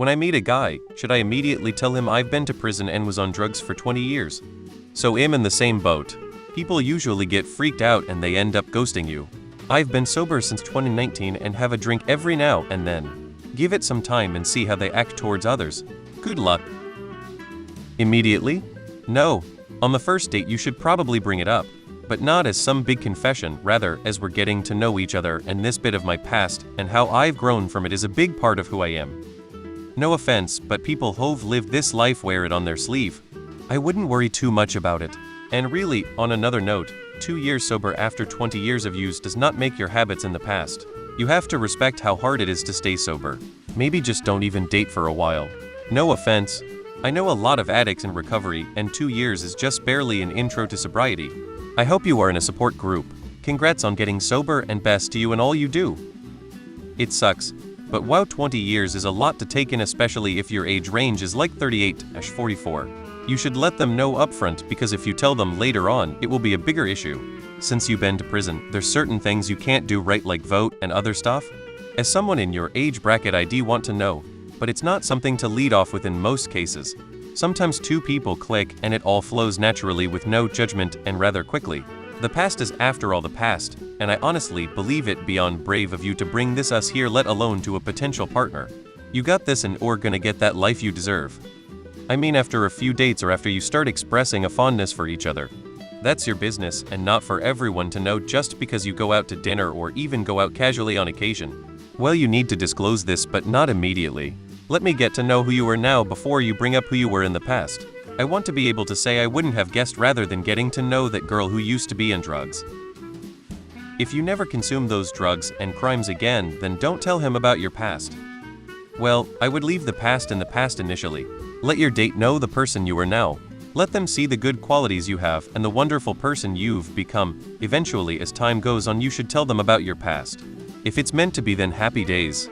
When I meet a guy, should I immediately tell him I've been to prison and was on drugs for 20 years? So I'm in the same boat. People usually get freaked out and they end up ghosting you. I've been sober since 2019 and have a drink every now and then. Give it some time and see how they act towards others. Good luck. Immediately? No. On the first date you should probably bring it up, but not as some big confession, rather as we're getting to know each other, and this bit of my past and how I've grown from it is a big part of who I am. No offense, but people who've lived this life wear it on their sleeve. I wouldn't worry too much about it. And really, on another note, 2 years sober after 20 years of use does not make your habits in the past. You have to respect how hard it is to stay sober. Maybe just don't even date for a while. No offense. I know a lot of addicts in recovery, and 2 years is just barely an intro to sobriety. I hope you are in a support group. Congrats on getting sober, and best to you in all you do. It sucks, but wow, 20 years is a lot to take in, especially if your age range is like 38-44. You should let them know upfront, because if you tell them later on, it will be a bigger issue. Since you've been to prison, there's certain things you can't do right, like vote and other stuff. As someone in your age bracket, I do want to know, but it's not something to lead off with in most cases. Sometimes two people click and it all flows naturally with no judgment and rather quickly. The past is after all the past, and I honestly believe it beyond brave of you to bring this us here, let alone to a potential partner. You got this and or gonna get that life you deserve. I mean, after a few dates or after you start expressing a fondness for each other. That's your business and not for everyone to know just because you go out to dinner or even go out casually on occasion. Well, you need to disclose this, but not immediately. Let me get to know who you are now before you bring up who you were in the past. I want to be able to say I wouldn't have guessed rather than getting to know that girl who used to be in drugs. If you never consume those drugs and crimes again, then don't tell him about your past. Well, I would leave the past in the past initially. Let your date know the person you are now. Let them see the good qualities you have and the wonderful person you've become. Eventually, as time goes on, you should tell them about your past. If it's meant to be, then happy days.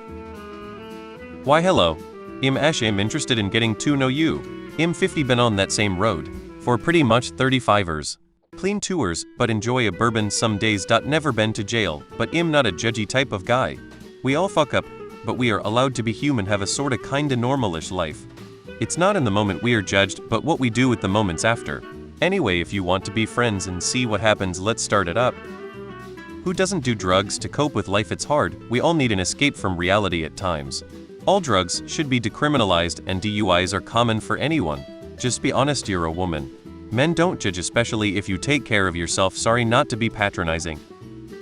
Why hello. I'm interested in getting to know you. 50 been on that same road. For pretty much 35ers. Clean tours, but enjoy a bourbon some days. Never been to jail, but not a judgy type of guy. We all fuck up, but we are allowed to be human, have a sorta kinda normalish life. It's not in the moment we are judged, but what we do with the moments after. Anyway, if you want to be friends and see what happens, let's start it up. Who doesn't do drugs to cope with life? It's hard. We all need an escape from reality at times. All drugs should be decriminalized, and DUIs are common for anyone. Just be honest, you're a woman. Men don't judge, especially if you take care of yourself. Sorry not to be patronizing.